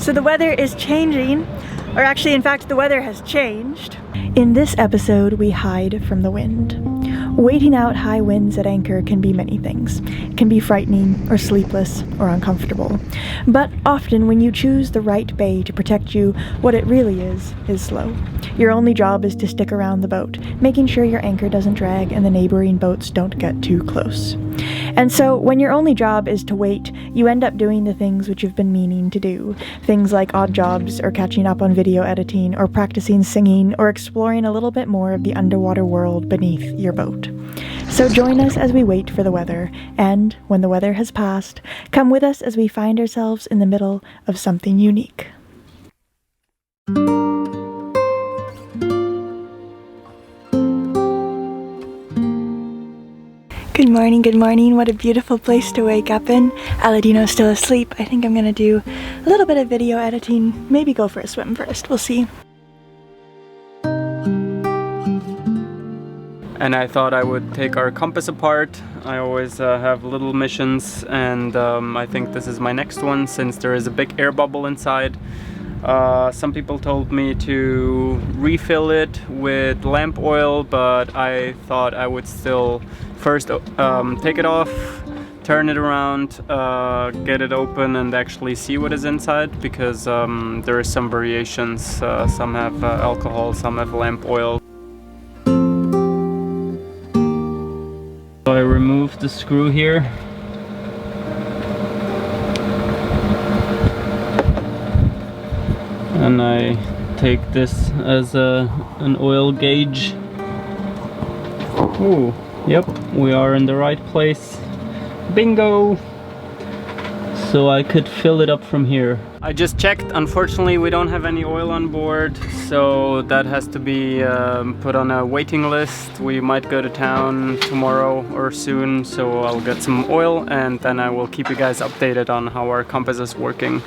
So the weather is changing, or actually in fact the weather has changed. In this episode we hide from the wind. Waiting out high winds at anchor can be many things. It can be frightening, or sleepless, or uncomfortable. But often when you choose the right bay to protect you, what it really is slow. Your only job is to stick around the boat, making sure your anchor doesn't drag and the neighboring boats don't get too close. And so, when your only job is to wait, you end up doing the things which you've been meaning to do. Things like odd jobs, or catching up on video editing, or practicing singing, or exploring a little bit more of the underwater world beneath your boat. So join us as we wait for the weather, and, when the weather has passed, come with us as we find ourselves in the middle of something unique. Good morning, what a beautiful place to wake up in. Aladino's still asleep. I think I'm gonna do a little bit of video editing, maybe go for a swim first, we'll see. And I thought I would take our compass apart. I always have little missions, and I think this is my next one since there is a big air bubble inside. Some people told me to refill it with lamp oil, but I thought I would still first take it off, turn it around, get it open and actually see what is inside, because there are some variations. Some have alcohol, some have lamp oil. So I removed the screw here. And I take this as an oil gauge. Ooh, yep, we are in the right place. Bingo! So I could fill it up from here. I just checked, unfortunately we don't have any oil on board, so that has to be put on a waiting list. We might go to town tomorrow or soon, so I'll get some oil and then I will keep you guys updated on how our compass is working.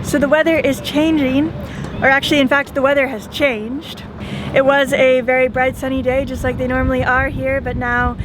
So the weather is changing, or actually in fact the weather has changed. It was a very bright sunny day just like they normally are here, but now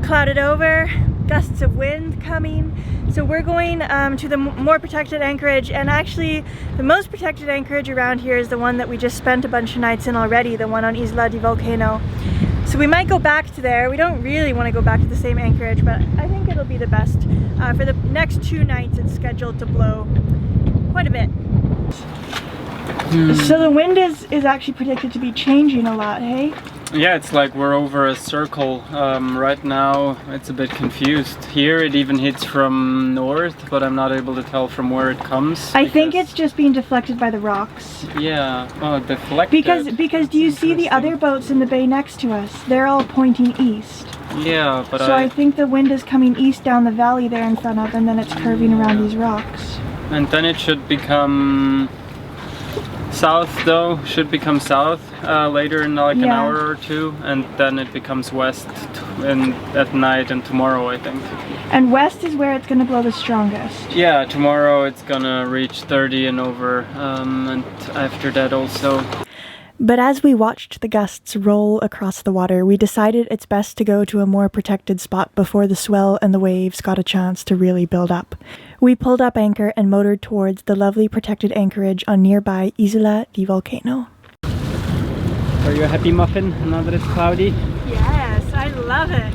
clouded over, gusts of wind coming. So we're going to the more protected Anchorage, and actually the most protected Anchorage around here is the one that we just spent a bunch of nights in already, the one on Isla di Volcano. So we might go back to there. We don't really want to go back to the same Anchorage, but I think it'll be the best. For the next 2 nights it's scheduled to blow quite a bit. So the wind is actually predicted to be changing a lot, hey? Yeah, it's like we're over a circle. Right now it's a bit confused. Here it even hits from north, but I'm not able to tell from where it comes. I think it's just being deflected by the rocks. Yeah, oh, deflected. Because do you see the other boats in the bay next to us? They're all pointing east. Yeah, but so I think the wind is coming east down the valley there in front of, and then it's curving around these rocks. And then it should become south, though, should become south later in like an hour or 2, and then it becomes west at night and tomorrow, I think. And west is where it's going to blow the strongest. Yeah, tomorrow it's gonna reach 30 and over, and after that also. But as we watched the gusts roll across the water, we decided it's best to go to a more protected spot before the swell and the waves got a chance to really build up. We pulled up anchor and motored towards the lovely protected anchorage on nearby Isla di Volcano. Are you a happy muffin now that it's cloudy? Yes, I love it.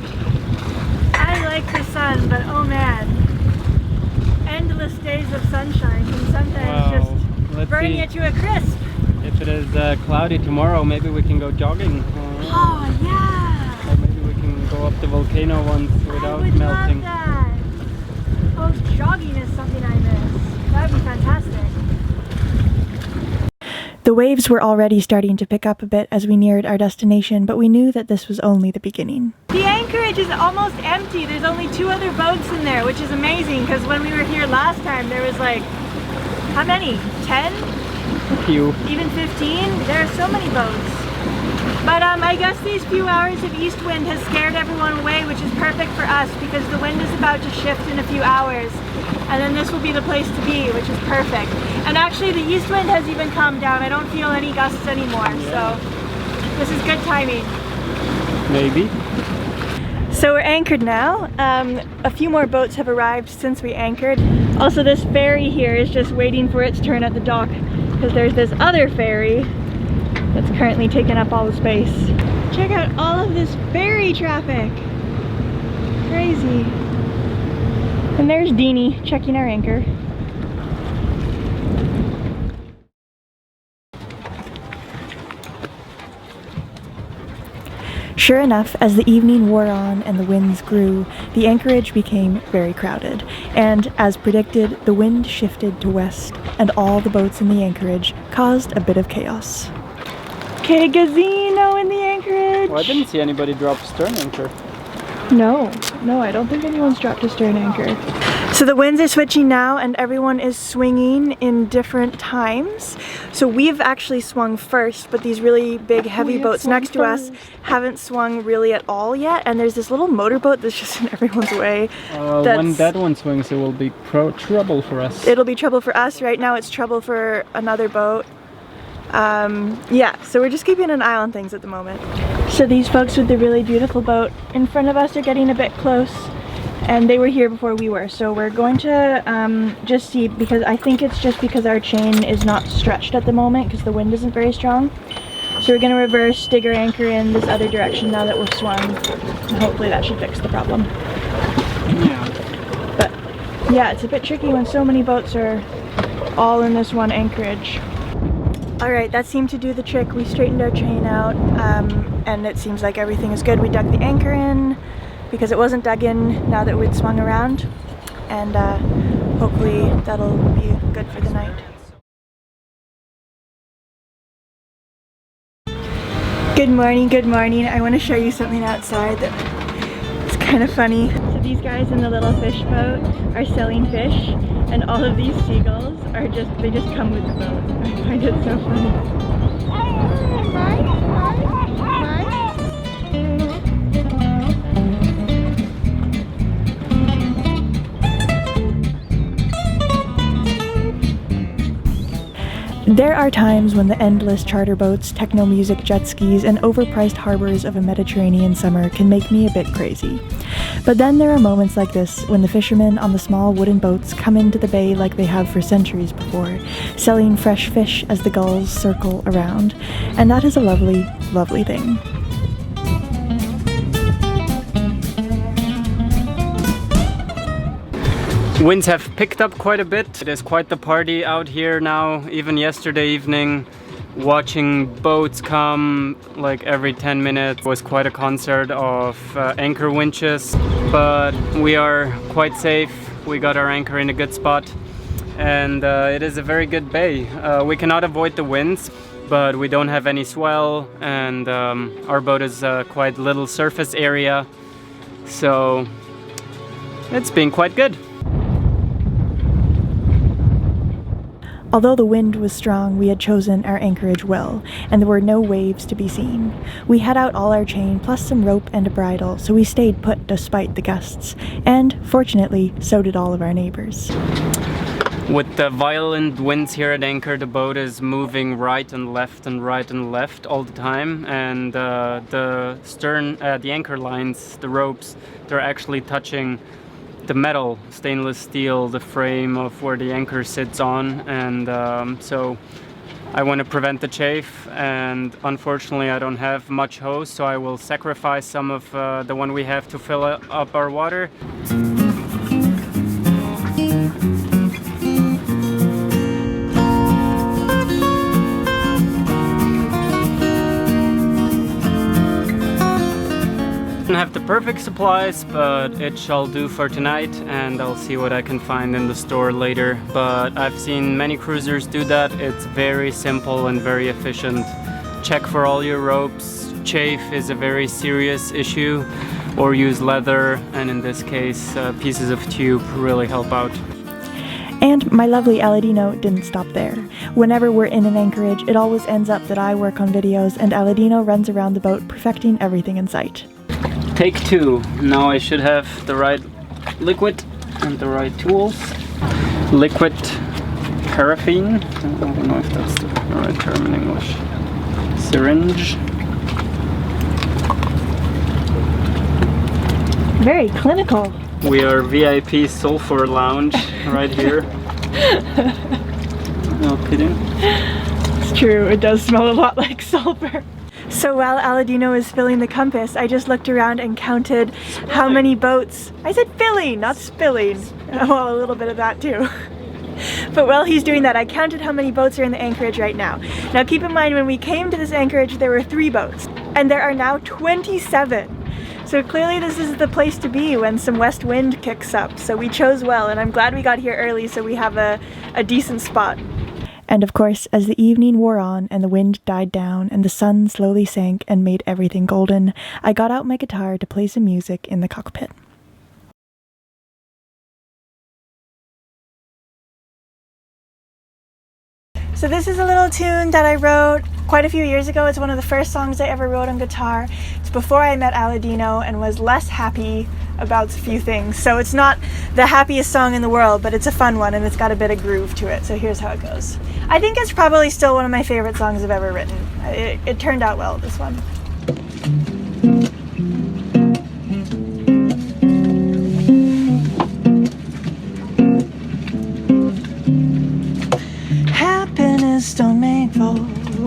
I like the sun, but oh man. Endless days of sunshine can sometimes just burn you to a crisp. If it is cloudy tomorrow, maybe we can go jogging. Oh yeah! Or maybe we can go up the volcano once without melting. Love that. Oh, jogging is something I miss. That would be fantastic. The waves were already starting to pick up a bit as we neared our destination, but we knew that this was only the beginning. The Anchorage is almost empty. There's only 2 other boats in there, which is amazing, because when we were here last time there was like, how many? 10? A few. Even 15? There are so many boats. But I guess these few hours of east wind has scared everyone away, which is perfect for us because the wind is about to shift in a few hours. And then this will be the place to be, which is perfect. And actually the east wind has even calmed down. I don't feel any gusts anymore, so this is good timing. Maybe. So we're anchored now. A few more boats have arrived since we anchored. Also, this ferry here is just waiting for its turn at the dock because there's this other ferry that's currently taking up all the space. Check out all of this ferry traffic. Crazy. And there's Deanie checking our anchor. Sure enough, as the evening wore on and the winds grew, the anchorage became very crowded. And as predicted, the wind shifted to west, and all the boats in the anchorage caused a bit of chaos. Okay, Gazino in the anchorage! Well, I didn't see anybody drop stern anchor. No, I don't think anyone's dropped a stern anchor. So the winds are switching now and everyone is swinging in different times. So we've actually swung first, but these really big heavy boats next to us haven't swung really at all yet. And there's this little motorboat that's just in everyone's way. When that one swings, it will be trouble for us. It'll be trouble for us. Right now it's trouble for another boat. Yeah, so we're just keeping an eye on things at the moment. So these folks with the really beautiful boat in front of us are getting a bit close, and they were here before we were. So we're going to just see, because I think it's just because our chain is not stretched at the moment because the wind isn't very strong. So we're going to reverse, dig our anchor in this other direction now that we're swung, and hopefully that should fix the problem. Yeah. But yeah, it's a bit tricky when so many boats are all in this one anchorage. Alright, that seemed to do the trick. We straightened our chain out, and it seems like everything is good. We dug the anchor in because it wasn't dug in now that we'd swung around, and hopefully that'll be good for the night. Good morning, good morning. I want to show you something outside that is kind of funny. So these guys in the little fish boat are selling fish, and all of these seagulls are they just come with the boat. I find it so funny. There are times when the endless charter boats, techno music, jet skis, and overpriced harbors of a Mediterranean summer can make me a bit crazy. But then there are moments like this when the fishermen on the small wooden boats come into the bay like they have for centuries before, selling fresh fish as the gulls circle around. And that is a lovely, lovely thing. Winds have picked up quite a bit. It is quite the party out here now. Even yesterday evening, watching boats come like every 10 minutes was quite a concert of anchor winches. But we are quite safe. We got our anchor in a good spot, and it is a very good bay. We cannot avoid the winds, but we don't have any swell, and our boat is quite little surface area, so it's been quite good. Although the wind was strong, we had chosen our anchorage well, and there were no waves to be seen. We had out all our chain, plus some rope and a bridle, so we stayed put despite the gusts. And, fortunately, so did all of our neighbors. With the violent winds here at anchor, the boat is moving right and left and right and left all the time, and the stern, the anchor lines, the ropes, they're actually touching the metal, stainless steel, the frame of where the anchor sits on, and so I want to prevent the chafe, and unfortunately I don't have much hose, so I will sacrifice some of the one we have to fill up our water. I don't have the perfect supplies, but it shall do for tonight, and I'll see what I can find in the store later. But I've seen many cruisers do that. It's very simple and very efficient. Check for all your ropes. Chafe is a very serious issue, or use leather, and in this case pieces of tube really help out. And my lovely Aladino didn't stop there. Whenever we're in an anchorage, it always ends up that I work on videos and Aladino runs around the boat perfecting everything in sight. Take two. Now I should have the right liquid and the right tools. Liquid paraffin. I don't know if that's the right term in English. Syringe. Very clinical. We are VIP Sulfur Lounge right here. No kidding. It's true, it does smell a lot like sulfur. So while Aladino is filling the compass, I just looked around and counted how many boats. I said filling, not spilling. Well, a little bit of that too. But while he's doing that, I counted how many boats are in the Anchorage right now. Now keep in mind, when we came to this Anchorage, there were 3 boats, and there are now 27. So clearly this is the place to be when some west wind kicks up. So we chose well, and I'm glad we got here early so we have a decent spot. And of course, as the evening wore on and the wind died down and the sun slowly sank and made everything golden, I got out my guitar to play some music in the cockpit. So this is a little tune that I wrote quite a few years ago. It's one of the first songs I ever wrote on guitar. It's before I met Aladino and was less happy about a few things. So it's not the happiest song in the world, but it's a fun one and it's got a bit of groove to it. So here's how it goes. I think it's probably still one of my favorite songs I've ever written. It turned out well, this one. Happiness don't make for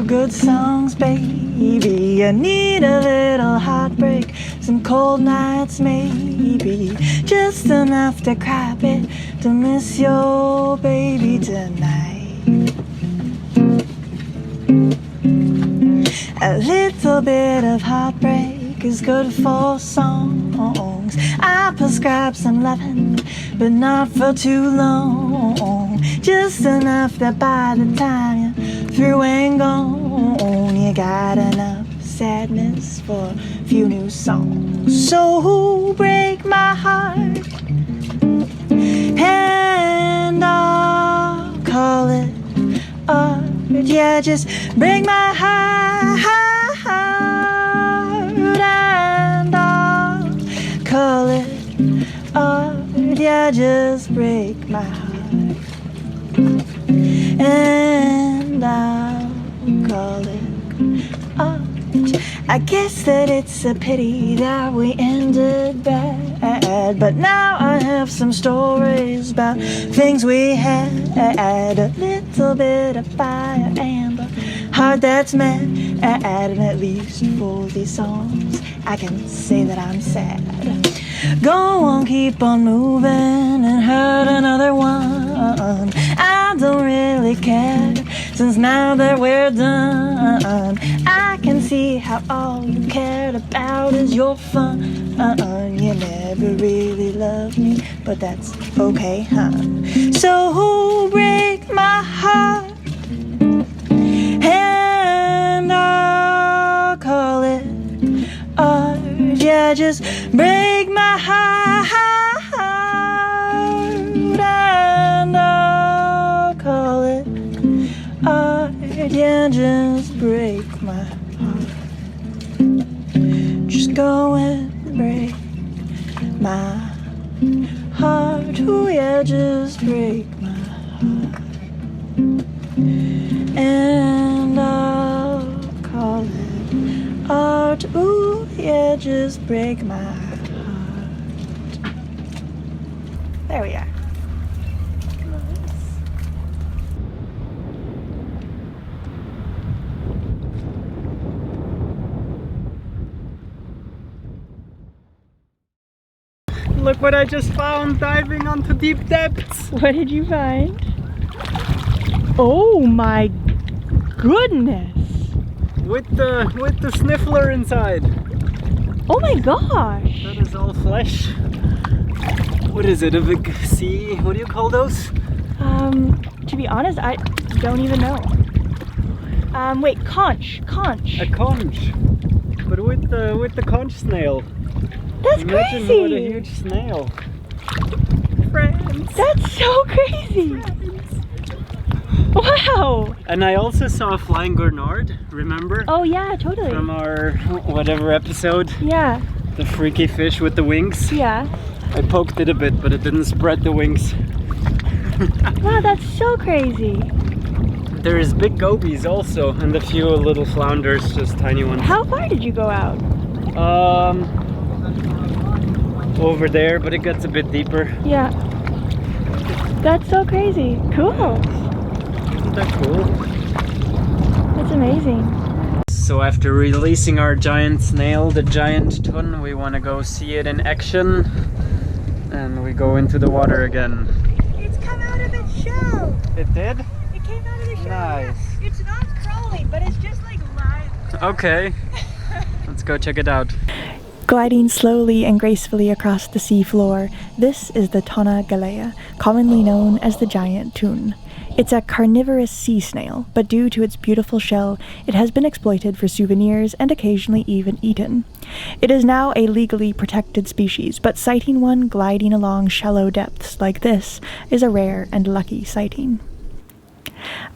good songs, baby. I need a little heartbreak, some cold nights maybe, just enough to cry a bit, to miss your baby tonight. A little bit of heartbreak is good for songs. I prescribe some loving, but not for too long. Just enough that by the time you're through and gone, you got enough sadness for a few new songs. So break my heart, and I'll call it art. Yeah, just break my heart, and I'll call it art. Yeah, just break my heart, and I'll call it art. I guess that it's a pity that we ended bad, but now I have some stories about things we had. A little bit of fire and a heart that's mad, and at least for these songs I can say that I'm sad. Go on, keep on moving and hurt another one. I don't really care, since now that we're done, I can see how all you cared about is your fun. You never really loved me, but that's okay, hon. So break my heart, and I'll call it art. Yeah, just break my heart, and I'll call it art. Yeah, just break my heart. Just go and break my heart. Ooh, yeah, just break my heart, and I'll call it art. Ooh, yeah, just break my heart. There we are. Look what I just found diving onto deep depths. What did you find? Oh my goodness! With the sniffler inside. Oh my gosh! That is all flesh. What is it? A big sea? What do you call those? To be honest, I don't even know. Wait, conch. A conch. But with the conch snail. That's Imagine crazy! what a huge snail. Friends. That's so crazy! Friends. Wow! And I also saw a flying gurnard, remember? Oh yeah, totally. From our whatever episode. Yeah. The freaky fish with the wings. Yeah. I poked it a bit, but it didn't spread the wings. Wow, that's so crazy. There's big gobies also, and a few little flounders, just tiny ones. How far did you go out? over there, but it gets a bit deeper. Yeah. That's so crazy. Cool. Isn't that cool? That's amazing. So after releasing our giant snail, the giant tun, we want to go see it in action. And we go into the water again. It's come out of its shell. It did? It came out of the shell. Nice. Yeah. It's not crawling, but it's just like lying. Okay. Let's go check it out. Gliding slowly and gracefully across the sea floor, this is the Tonna galea, commonly known as the giant tun. It's a carnivorous sea snail, but due to its beautiful shell, it has been exploited for souvenirs and occasionally even eaten. It is now a legally protected species, but sighting one gliding along shallow depths like this is a rare and lucky sighting.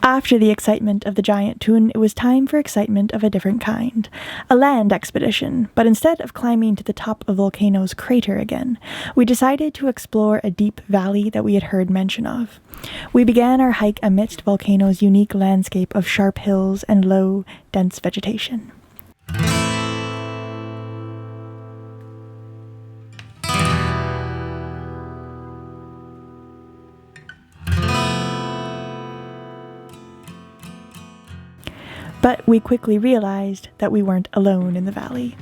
After the excitement of the giant tun, it was time for excitement of a different kind. A land expedition, but instead of climbing to the top of Volcano's crater again, we decided to explore a deep valley that we had heard mention of. We began our hike amidst Volcano's unique landscape of sharp hills and low, dense vegetation. But we quickly realized that we weren't alone in the valley.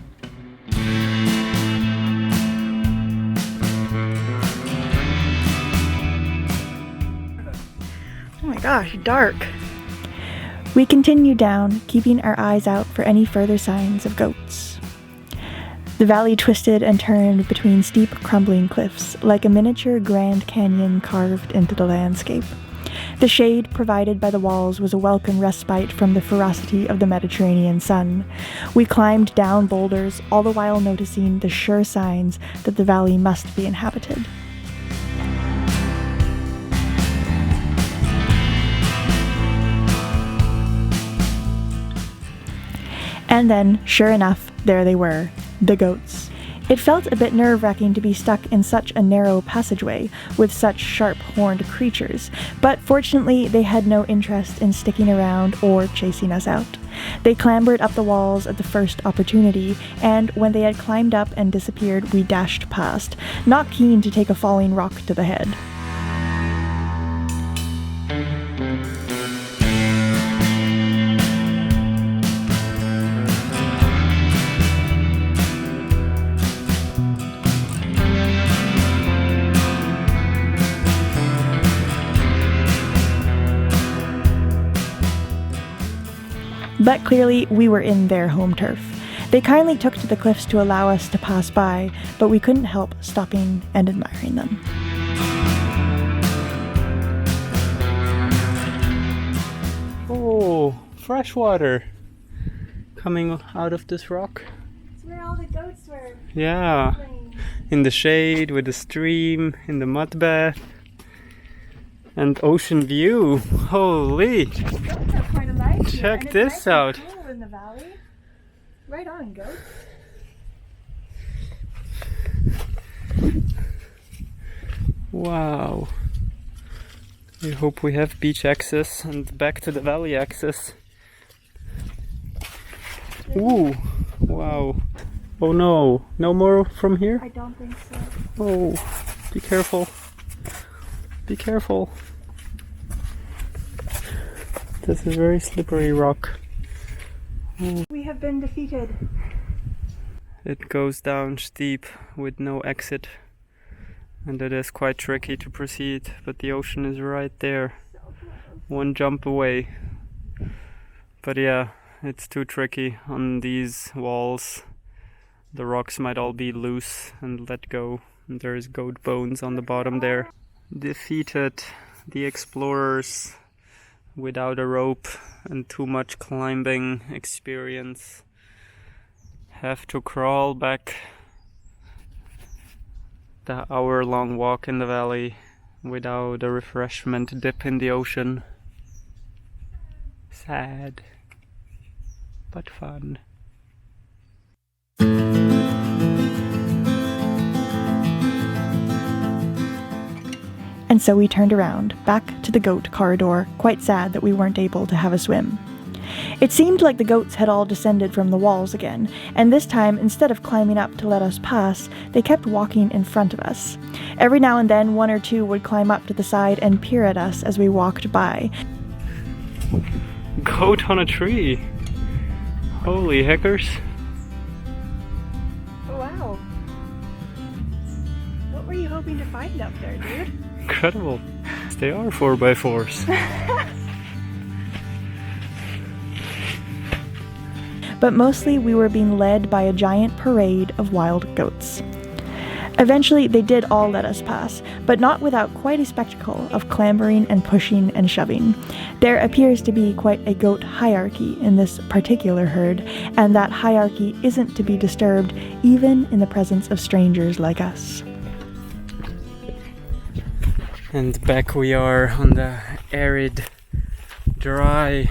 Oh my gosh, dark. We continued down, keeping our eyes out for any further signs of goats. The valley twisted and turned between steep, crumbling cliffs, like a miniature Grand Canyon carved into the landscape. The shade provided by the walls was a welcome respite from the ferocity of the Mediterranean sun. We climbed down boulders, all the while noticing the sure signs that the valley must be inhabited. And then, sure enough, there they were, the goats. It felt a bit nerve-wracking to be stuck in such a narrow passageway with such sharp-horned creatures, but fortunately they had no interest in sticking around or chasing us out. They clambered up the walls at the first opportunity, and when they had climbed up and disappeared, we dashed past, not keen to take a falling rock to the head. But clearly, we were in their home turf. They kindly took to the cliffs to allow us to pass by, but we couldn't help stopping and admiring them. Oh, fresh water coming out of this rock. It's where all the goats were. Yeah, in the shade with the stream, in the mud bath, and ocean view. Holy! Check this out. Cool in the valley. Right on, goats. Wow. I hope we have beach access and back to the valley access. Ooh, wow. Oh no, no more from here? I don't think so. Oh, be careful. Be careful. This is very slippery rock. We have been defeated. It goes down steep with no exit, and it is quite tricky to proceed, but the ocean is right there, one jump away. But yeah, it's too tricky on these walls. The rocks might all be loose and let go, and there's goat bones on the bottom there. Defeated the explorers without a rope and too much climbing experience. Have to crawl back the hour-long walk in the valley without a refreshment dip in the ocean. Sad, but fun. And so we turned around, back to the goat corridor, quite sad that we weren't able to have a swim. It seemed like the goats had all descended from the walls again, and this time, instead of climbing up to let us pass, they kept walking in front of us. Every now and then, one or two would climb up to the side and peer at us as we walked by. Goat on a tree! Holy heckers! Oh, wow. What were you hoping to find up there, dude? Incredible! They are 4x4s. But mostly we were being led by a giant parade of wild goats. Eventually they did all let us pass, but not without quite a spectacle of clambering and pushing and shoving. There appears to be quite a goat hierarchy in this particular herd, and that hierarchy isn't to be disturbed even in the presence of strangers like us. And back we are on the arid, dry,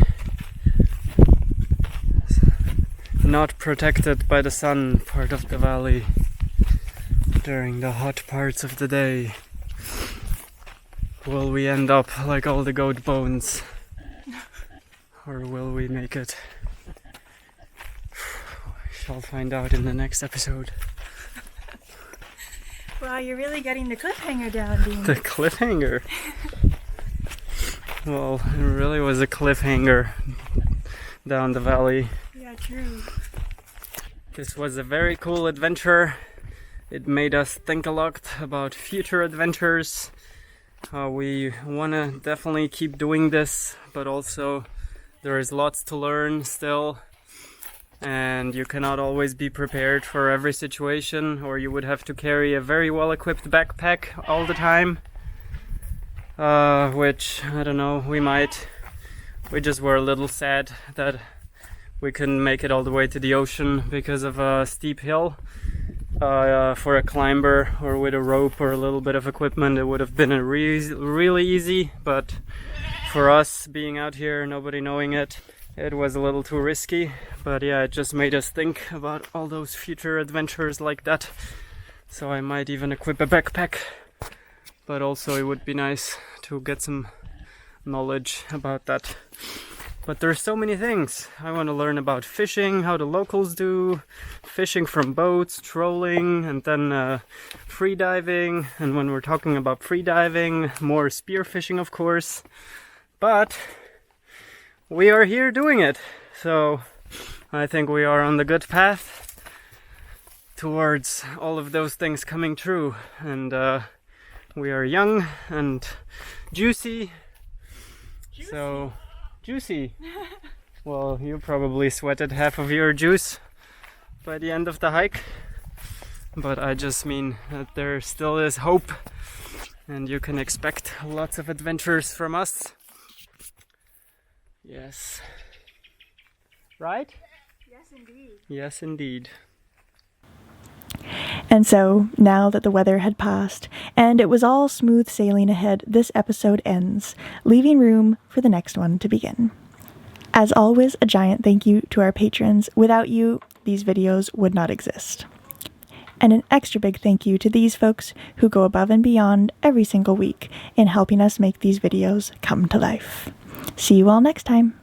not protected by the sun part of the valley during the hot parts of the day. Will we end up like all the goat bones? Or will we make it? We shall find out in the next episode. Wow, you're really getting the cliffhanger down, Dean. The cliffhanger? Well, it really was a cliffhanger down the valley. Yeah, true. This was a very cool adventure. It made us think a lot about future adventures. We want to definitely keep doing this, but also there is lots to learn still. And you cannot always be prepared for every situation, or you would have to carry a very well-equipped backpack all the time. Which, I don't know, we might. We just were a little sad that we couldn't make it all the way to the ocean because of a steep hill. For a climber or with a rope or a little bit of equipment, it would have been a really easy, but for us being out here, nobody knowing it, it was a little too risky. But yeah, it just made us think about all those future adventures like that. So I might even equip a backpack, but also it would be nice to get some knowledge about that. But there's so many things. I want to learn about fishing, how the locals do, fishing from boats, trolling, and then free diving. And when we're talking about free diving, more spear fishing, of course. But we are here doing it. So I think we are on the good path towards all of those things coming true. And we are young and juicy. So juicy. Well, you probably sweated half of your juice by the end of the hike, but I just mean that there still is hope and you can expect lots of adventures from us. Yes. Right? Yes, indeed. Yes, indeed. And so, now that the weather had passed, and it was all smooth sailing ahead, this episode ends, leaving room for the next one to begin. As always, a giant thank you to our patrons. Without you, these videos would not exist. And an extra big thank you to these folks who go above and beyond every single week in helping us make these videos come to life. See you all next time.